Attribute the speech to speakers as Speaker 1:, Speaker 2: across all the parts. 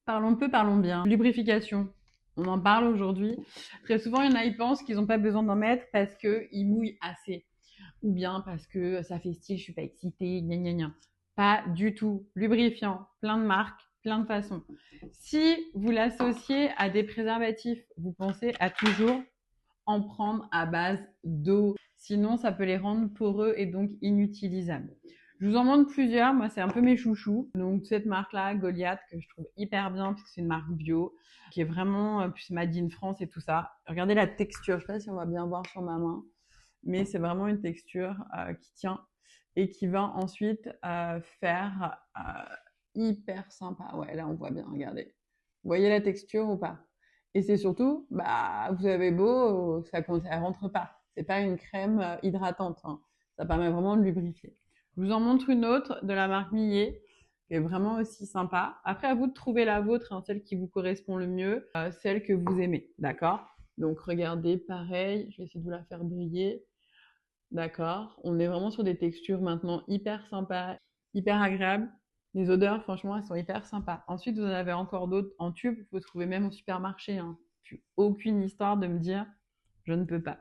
Speaker 1: Parlons peu, parlons bien. Lubrification. On en parle aujourd'hui. Très souvent, il y en a, ils pensent qu'ils n'ont pas besoin d'en mettre parce qu'ils mouillent assez. Ou bien parce que ça fait style, je suis pas excitée, gna gna gna. Pas du tout. Lubrifiant, plein de marques, plein de façons. Si vous l'associez à des préservatifs, vous pensez à toujours en prendre à base d'eau. Sinon, ça peut les rendre poreux et donc inutilisables. Je vous en montre plusieurs. Moi, c'est un peu mes chouchous. Donc, cette marque-là, Goliath, que je trouve hyper bien puisque c'est une marque bio, qui est vraiment, plus made in France et tout ça. Regardez la texture. Je sais pas si on va bien voir sur ma main, mais c'est vraiment une texture qui tient et qui va ensuite faire hyper sympa. Ouais, là, on voit bien. Regardez. Vous voyez la texture ou pas? Et c'est surtout, bah, vous avez beau, ça rentre pas. C'est pas une crème hydratante, hein. Ça permet vraiment de lubrifier. Je vous en montre une autre de la marque Millet, qui est vraiment aussi sympa. Après, à vous de trouver la vôtre, hein, celle qui vous correspond le mieux, celle que vous aimez, d'accord? Donc, regardez, pareil, je vais essayer de vous la faire briller. D'accord? On est vraiment sur des textures maintenant hyper sympas, hyper agréables. Les odeurs, franchement, elles sont hyper sympas. Ensuite, vous en avez encore d'autres en tube. Vous trouvez même au supermarché, hein. Puis aucune histoire de me dire je ne peux pas.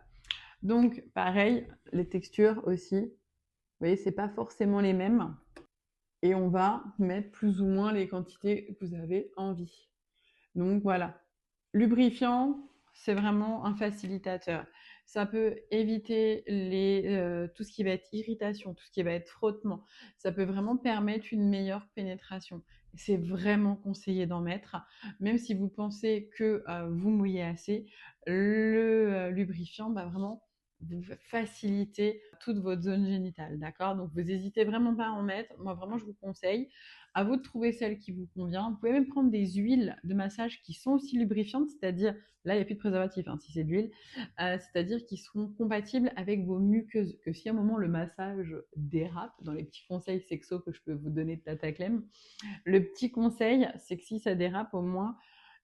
Speaker 1: Donc, pareil, les textures aussi. Vous voyez, c'est pas forcément les mêmes. Et on va mettre plus ou moins les quantités que vous avez envie. Donc voilà. Lubrifiant, c'est vraiment un facilitateur. Ça peut éviter tout ce qui va être irritation, tout ce qui va être frottement. Ça peut vraiment permettre une meilleure pénétration. C'est vraiment conseillé d'en mettre. Même si vous pensez que vous mouillez assez, le lubrifiant va vraiment faciliter toute votre zone génitale, d'accord? Donc, vous n'hésitez vraiment pas à en mettre. Moi, vraiment, je vous conseille. À vous de trouver celle qui vous convient. Vous pouvez même prendre des huiles de massage qui sont aussi lubrifiantes, c'est-à-dire, là, il n'y a plus de préservatif, hein, si c'est de l'huile, c'est-à-dire qui seront compatibles avec vos muqueuses. Que si à un moment le massage dérape, dans les petits conseils sexo que je peux vous donner de Tata Clem, le petit conseil, c'est que si ça dérape, au moins,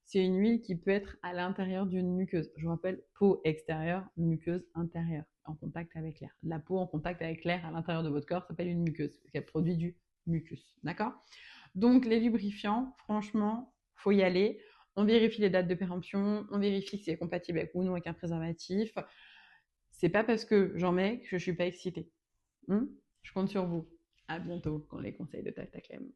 Speaker 1: c'est une huile qui peut être à l'intérieur d'une muqueuse. Je vous rappelle, peau extérieure, muqueuse intérieure, en contact avec l'air. La peau en contact avec l'air à l'intérieur de votre corps s'appelle une muqueuse, parce qu'elle produit du mucus. D'accord? Donc, les lubrifiants, franchement, faut y aller. On vérifie les dates de péremption, on vérifie si c'est compatible avec ou non avec un préservatif. C'est pas parce que j'en mets que je suis pas excitée. Je compte sur vous. À bientôt quand les conseils de Tata Clem.